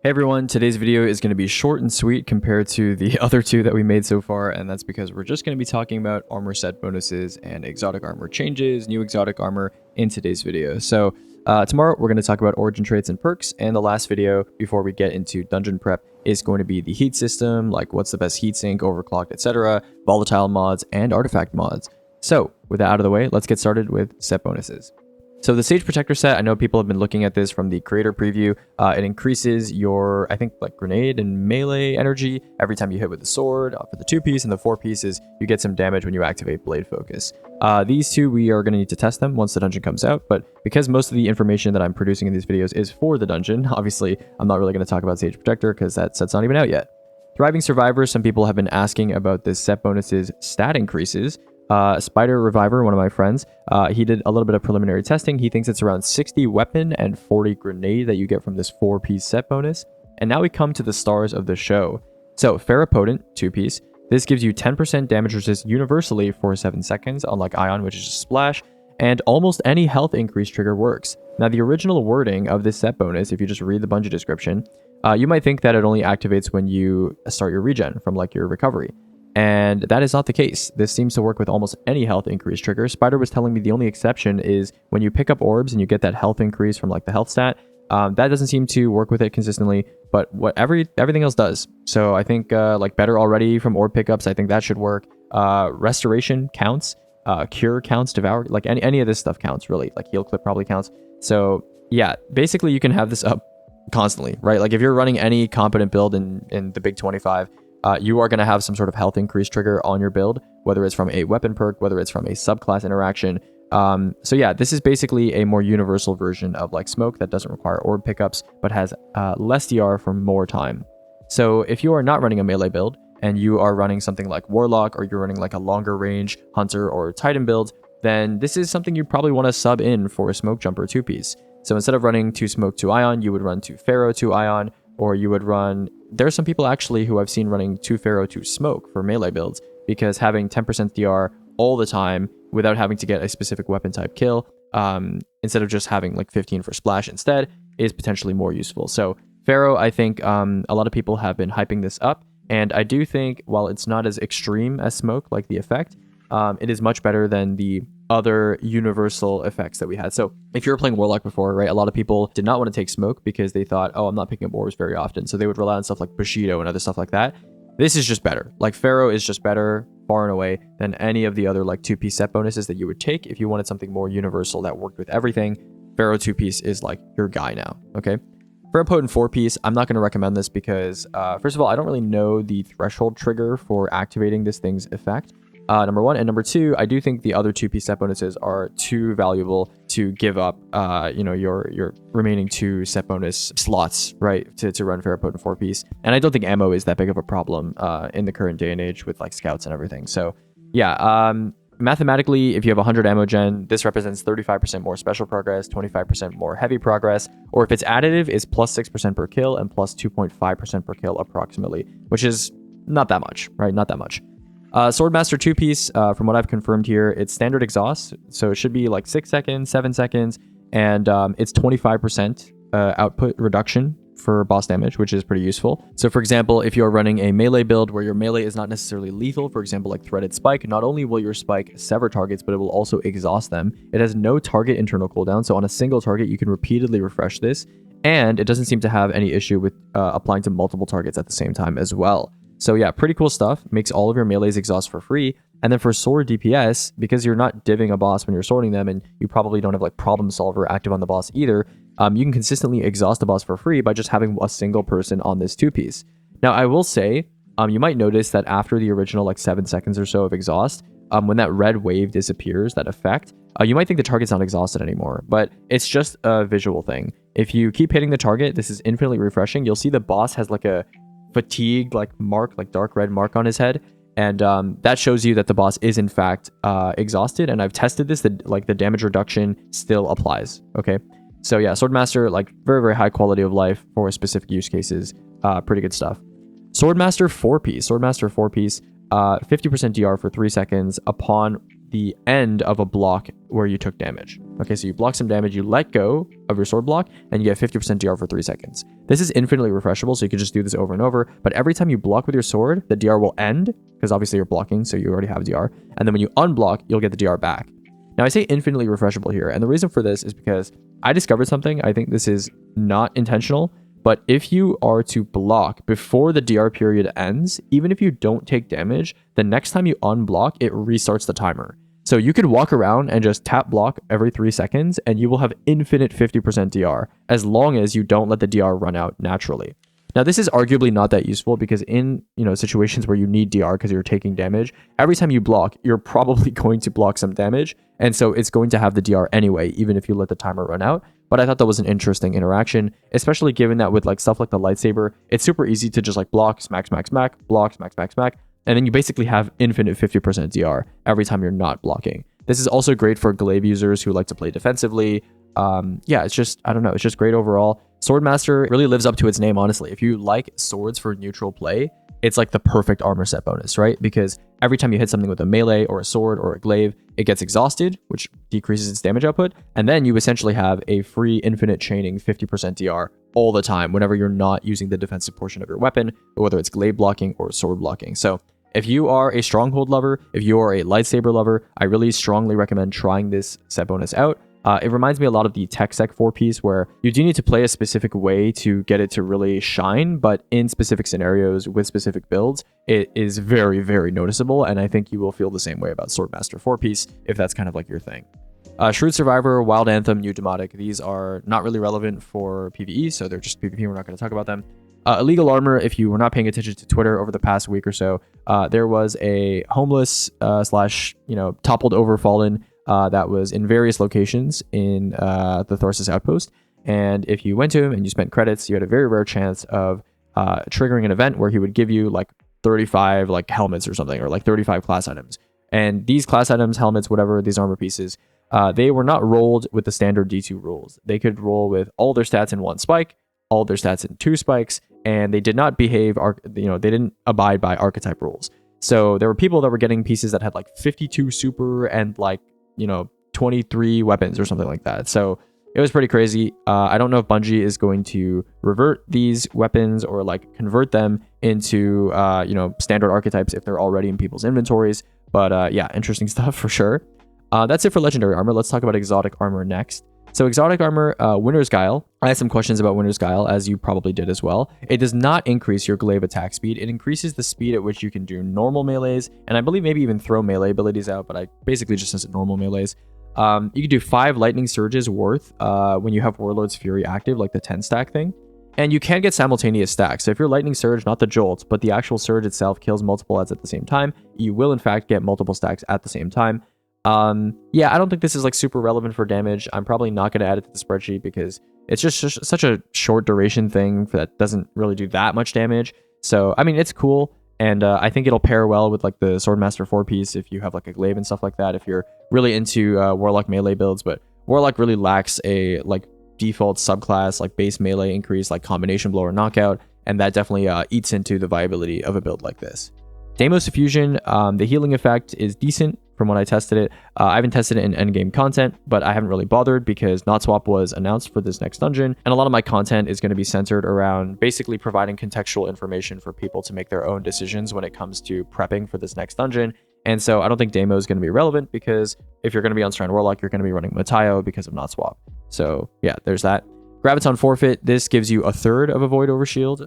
Hey everyone, today's video is going to be short and sweet compared to the other two that we made so far, and that's because we're just going to be talking about armor set bonuses and exotic armor changes, new exotic armor in today's video. So tomorrow we're going to talk about origin traits and perks, and the last video before we get into dungeon prep is going to be the heat system, like what's the best heat sink, overclocked, etc., volatile mods, and artifact mods. So with that out of the way, let's get started with set bonuses. So the Sage Protector set, I know people have been looking at this from the creator preview. It increases your, I think, like grenade and melee energy every time you hit with the sword. For the 2-piece and the 4-pieces, you get some damage when you activate Blade Focus. These two, we are going to need to test them once the dungeon comes out, but because most of the information that I'm producing in these videos is for the dungeon, obviously, I'm not really going to talk about Sage Protector because that set's not even out yet. Thriving Survivor, some people have been asking about this set bonus's stat increases. Spider Reviver, one of my friends, he did a little bit of preliminary testing. He thinks it's around 60 weapon and 40 grenade that you get from this 4-piece set bonus. And now we come to the stars of the show. So Ferropotent, 2-piece. This gives you 10% damage resist universally for 7 seconds, unlike Ion, which is just splash. And almost any health increase trigger works. Now the original wording of this set bonus, if you just read the Bungie description, you might think that it only activates when you start your regen from like your recovery. And that is not the case. This seems to work with almost any health increase trigger. Spider was telling me the only exception is when you pick up orbs and you get that health increase from like the health stat. That doesn't seem to work with it consistently, but everything else does. So I think like better already from orb pickups, I think that should work. Restoration counts, cure counts, devour, like any of this stuff counts really. Like heal clip probably counts. So yeah, basically you can have this up constantly, right? Like if you're running any competent build in the big 25, you are going to have some sort of health increase trigger on your build, whether it's from a weapon perk, whether it's from a subclass interaction. So yeah, this is basically a more universal version of like smoke that doesn't require orb pickups, but has less DR for more time. So if you are not running a melee build and you are running something like Warlock, or you're running like a longer range Hunter or Titan build, then this is something you probably want to sub in for a Smoke Jumper 2-piece. So instead of running 2 Smoke 2 Ion, you would run 2 Ferro 2 Ion, or you would run... There are some people actually who I've seen running 2 Ferro 2 Smoke for melee builds, because having 10% DR all the time without having to get a specific weapon type kill, instead of just having like 15 for splash instead, is potentially more useful. So Ferro, I think a lot of people have been hyping this up, and I do think while it's not as extreme as Smoke, like the effect, it is much better than the other universal effects that we had. So if you were playing Warlock before, right, a lot of people did not want to take Smoke because they thought, oh, I'm not picking up orbs very often. So they would rely on stuff like Bushido and other stuff like that. This is just better. Like Ferro is just better far and away than any of the other like 2-piece set bonuses that you would take if you wanted something more universal that worked with everything. Ferro 2-piece is like your guy now, okay? Ferropotent 4-piece, I'm not going to recommend this because, first of all, I don't really know the threshold trigger for activating this thing's effect. Number one, and number two, I do think the other 2-piece set bonuses are too valuable to give up, your remaining 2 set bonus slots, right, to run Ferropotent 4-piece. And I don't think ammo is that big of a problem in the current day and age with like scouts and everything. So yeah, mathematically, if you have 100 ammo gen, this represents 35% more special progress, 25% more heavy progress, or if it's additive, it's plus 6% per kill and plus 2.5% per kill approximately, which is not that much, right? Not that much. Swordmaster 2-piece, from what I've confirmed here, it's standard exhaust, so it should be like 6 seconds, 7 seconds, and it's 25% output reduction for boss damage, which is pretty useful. So for example, if you're running a melee build where your melee is not necessarily lethal, for example like Threaded Spike, not only will your spike sever targets, but it will also exhaust them. It has no target internal cooldown, so on a single target you can repeatedly refresh this, and it doesn't seem to have any issue with applying to multiple targets at the same time as well. So yeah, pretty cool stuff. Makes all of your melees exhaust for free. And then for sword DPS, because you're not divving a boss when you're sorting them, and you probably don't have like Problem Solver active on the boss either, you can consistently exhaust the boss for free by just having a single person on this 2-piece. Now, I will say, you might notice that after the original like 7 seconds or so of exhaust, when that red wave disappears, that effect, you might think the target's not exhausted anymore, but it's just a visual thing. If you keep hitting the target, this is infinitely refreshing. You'll see the boss has like a fatigued like mark, like dark red mark on his head, and that shows you that the boss is in fact exhausted. And I've tested this, that like the damage reduction still applies. Okay, so yeah, Swordmaster, like very, very high quality of life for specific use cases. Pretty good stuff. Swordmaster 4-piece, 50% DR for 3 seconds upon the end of a block where you took damage. Okay, so you block some damage, you let go of your sword block, and you get 50% DR for 3 seconds. This is infinitely refreshable, so you can just do this over and over, but every time you block with your sword, the DR will end, because obviously you're blocking, so you already have DR, and then when you unblock, you'll get the DR back. Now, I say infinitely refreshable here, and the reason for this is because I discovered something. I think this is not intentional, but if you are to block before the DR period ends, even if you don't take damage, the next time you unblock, it restarts the timer. So you could walk around and just tap block every 3 seconds, and you will have infinite 50% DR, as long as you don't let the DR run out naturally. Now, this is arguably not that useful because in situations where you need DR because you're taking damage, every time you block, you're probably going to block some damage, and so it's going to have the DR anyway, even if you let the timer run out. But I thought that was an interesting interaction, especially given that with like stuff like the lightsaber, it's super easy to just like block, smack, smack, smack, block, smack, smack, smack, and then you basically have infinite 50% DR every time you're not blocking. This is also great for glaive users who like to play defensively. Yeah, it's just, I don't know, it's just great overall. Swordmaster really lives up to its name, honestly. If you like swords for neutral play, it's like the perfect armor set bonus, right? Because every time you hit something with a melee or a sword or a glaive, it gets exhausted, which decreases its damage output. And then you essentially have a free infinite chaining 50% DR all the time whenever you're not using the defensive portion of your weapon, whether it's glaive blocking or sword blocking. So if you are a stronghold lover, if you are a lightsaber lover, I really strongly recommend trying this set bonus out. It reminds me a lot of the Tech Sec 4-piece, where you do need to play a specific way to get it to really shine, but in specific scenarios with specific builds, it is very, very noticeable, and I think you will feel the same way about Swordmaster 4-piece if that's kind of like your thing. Shrewd Survivor, Wild Anthem, New Demotic, these are not really relevant for PvE, so they're just PvP, we're not going to talk about them. Illegal Armor, if you were not paying attention to Twitter over the past week or so, there was a homeless slash, toppled over fallen that was in various locations in the Thorsis Outpost. And if you went to him and you spent credits, you had a very rare chance of triggering an event where he would give you like 35 like helmets or something, or like 35 class items. And these class items, helmets, whatever, these armor pieces, they were not rolled with the standard D2 rules. They could roll with all their stats in 1 spike, all their stats in 2 spikes, and they did not behave, they didn't abide by archetype rules. So there were people that were getting pieces that had like 52 super and like 23 weapons or something like that. So it was pretty crazy. I don't know if Bungie is going to revert these weapons or like convert them into standard archetypes if they're already in people's inventories. But yeah, interesting stuff for sure. That's it for legendary armor. Let's talk about exotic armor next. So exotic armor, Winter's Guile. I had some questions about Winter's Guile, as you probably did as well. It does not increase your glaive attack speed. It increases the speed at which you can do normal melees, and I believe maybe even throw melee abilities out, but I basically just said normal melees. You can do 5 lightning surges worth when you have Warlord's Fury active, like the 10 stack thing. And you can get simultaneous stacks. So if your lightning surge, not the jolt, but the actual surge itself kills multiple ads at the same time, you will in fact get multiple stacks at the same time. Yeah, I don't think this is like super relevant for damage. I'm probably not going to add it to the spreadsheet because it's just such a short duration thing that doesn't really do that much damage. So, I mean, it's cool. And I think it'll pair well with like the Swordmaster 4-piece if you have like a glaive and stuff like that, if you're really into Warlock melee builds. But Warlock really lacks a like default subclass, like base melee increase, like combination blow or knockout. And that definitely eats into the viability of a build like this. Deimosuffusion, the healing effect is decent from when I tested it. I haven't tested it in endgame content, but I haven't really bothered because Not Swap was announced for this next dungeon, and a lot of my content is going to be centered around basically providing contextual information for people to make their own decisions when it comes to prepping for this next dungeon. And so I don't think Deimo is going to be relevant because if you're going to be on Strand Warlock, you're going to be running Matayo because of Not Swap. So yeah, there's that. Graviton Forfeit, this gives you 1/3 of a Void Overshield,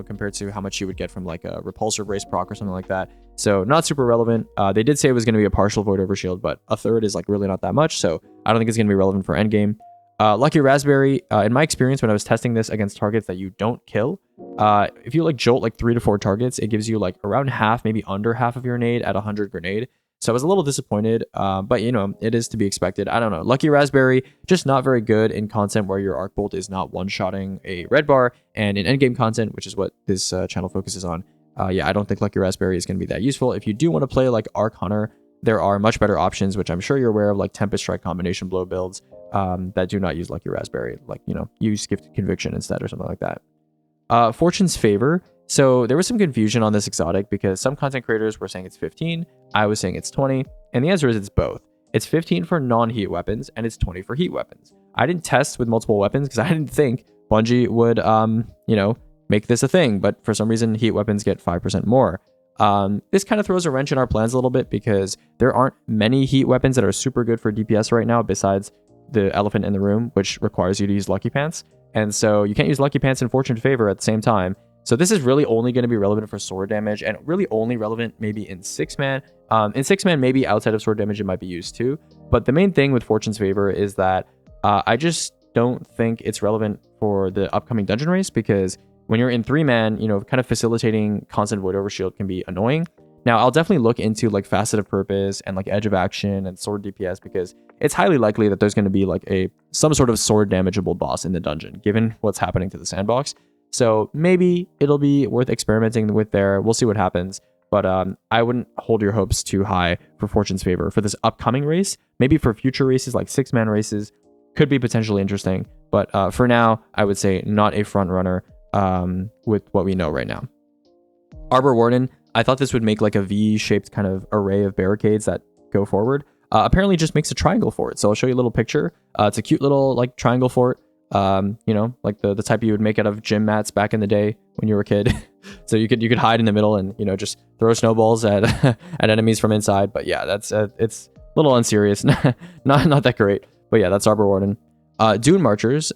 compared to how much you would get from like a Repulsor Brace proc or something like that. So not super relevant. They did say it was going to be a partial Void Overshield, but 1/3 is like really not that much. So I don't think it's going to be relevant for endgame. Lucky Raspberry, in my experience when I was testing this against targets that you don't kill, if you like jolt like 3 to 4 targets, it gives you like around half, maybe under half of your nade at 100 grenade. So I was a little disappointed, but it is to be expected. I don't know. Lucky Raspberry, just not very good in content where your Arc Bolt is not one-shotting a red bar, and in endgame content, which is what this channel focuses on, yeah, I don't think Lucky Raspberry is going to be that useful. If you do want to play like Arc Hunter, there are much better options, which I'm sure you're aware of, like Tempest Strike combination blow builds that do not use Lucky Raspberry, like, use Gifted Conviction instead or something like that. Fortune's Favor. So there was some confusion on this exotic because some content creators were saying it's 15. I was saying it's 20. And the answer is it's both. It's 15 for non-heat weapons, and it's 20 for heat weapons. I didn't test with multiple weapons because I didn't think Bungie would, make this a thing. But for some reason, heat weapons get 5% more. This kind of throws a wrench in our plans a little bit because there aren't many heat weapons that are super good for DPS right now besides the elephant in the room, which requires you to use Lucky Pants. And so you can't use Lucky Pants and Fortune Favor at the same time. So this is really only going to be relevant for sword damage and really only relevant maybe in 6-man. In 6-man, maybe outside of sword damage, it might be used too. But the main thing with Fortune's Favor is that I just don't think it's relevant for the upcoming dungeon race because when you're in 3-man, kind of facilitating constant void overshield can be annoying. Now, I'll definitely look into like facet of purpose and like edge of action and sword DPS because it's highly likely that there's going to be like some sort of sword damageable boss in the dungeon, given what's happening to the sandbox. So maybe it'll be worth experimenting with there. We'll see what happens. But I wouldn't hold your hopes too high for Fortune's Favor for this upcoming race. Maybe for future races, like 6-man races, could be potentially interesting. But for now, I would say not a front runner with what we know right now. Arbor Warden, I thought this would make like a V-shaped kind of array of barricades that go forward. Apparently just makes a triangle fort. So I'll show you a little picture. It's a cute little like triangle fort. Like the type you would make out of gym mats back in the day when you were a kid. So you could hide in the middle and just throw snowballs at at enemies from inside. But yeah, that's it's a little unserious, not that great. But yeah, that's Arbor Warden. Dunemarchers,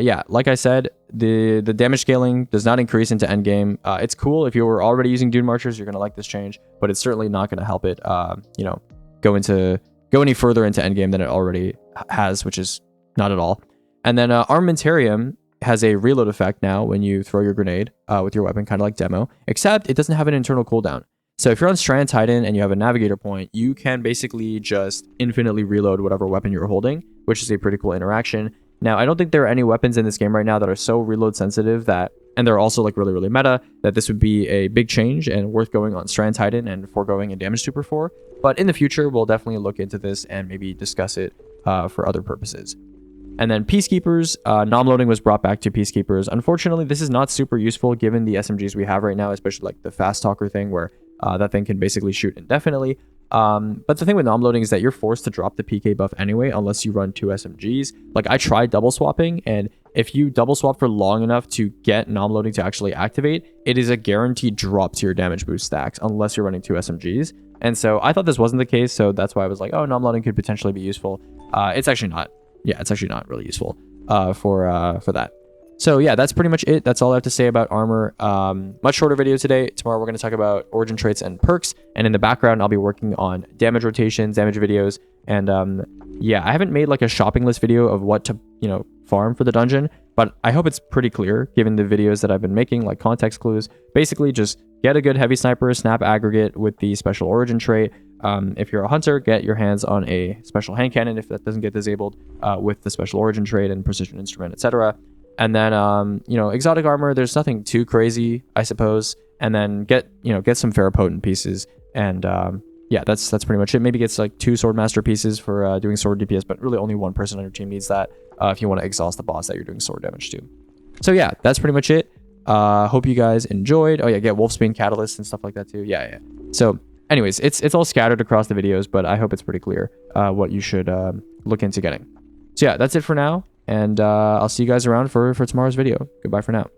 yeah, like I said, the damage scaling does not increase into endgame. It's cool if you were already using Dunemarchers, you're gonna like this change, but it's certainly not gonna help it go any further into endgame than it already has, which is not at all. And then Armamentarium has a reload effect now when you throw your grenade with your weapon, kind of like demo, except it doesn't have an internal cooldown. So if you're on Strand Titan and you have a navigator point, you can basically just infinitely reload whatever weapon you're holding, which is a pretty cool interaction. Now, I don't think there are any weapons in this game right now that are so reload sensitive that, and they're also like really, really meta, that this would be a big change and worth going on Strand Titan and foregoing a damage super for. But in the future, we'll definitely look into this and maybe discuss it for other purposes. And then Peacekeepers, namloading was brought back to Peacekeepers. Unfortunately, this is not super useful given the SMGs we have right now, especially like the fast talker thing where that thing can basically shoot indefinitely. But the thing with namloading is that you're forced to drop the PK buff anyway, unless you run 2 SMGs. Like I tried double swapping, and if you double swap for long enough to get namloading to actually activate, it is a guaranteed drop to your damage boost stacks, unless you're running 2 SMGs. And so I thought this wasn't the case, so that's why I was like, oh, namloading could potentially be useful. It's actually not. Yeah, it's actually not really useful for that. So yeah, that's pretty much it. That's all I have to say about armor. Much shorter video today. Tomorrow we're going to talk about origin traits and perks. And in the background, I'll be working on damage rotations, damage videos. And yeah, I haven't made like a shopping list video of what to, farm for the dungeon. But I hope it's pretty clear given the videos that I've been making, like context clues. Basically, just get a good heavy sniper, snap aggregate with the special origin trait. If you're a hunter, get your hands on a special hand cannon if that doesn't get disabled with the special origin trait and precision instrument, etc. And then, exotic armor, there's nothing too crazy, I suppose. And then get some Ferropotent pieces. And yeah, that's pretty much it. Maybe get like 2 Swordmaster pieces for doing sword DPS, but really only one person on your team needs that if you want to exhaust the boss that you're doing sword damage to. So yeah, that's pretty much it. Hope you guys enjoyed. Oh yeah, get Wolfsbane Catalyst and stuff like that too. Yeah. So anyways, it's all scattered across the videos, but I hope it's pretty clear what you should look into getting. So yeah, that's it for now. And I'll see you guys around for tomorrow's video. Goodbye for now.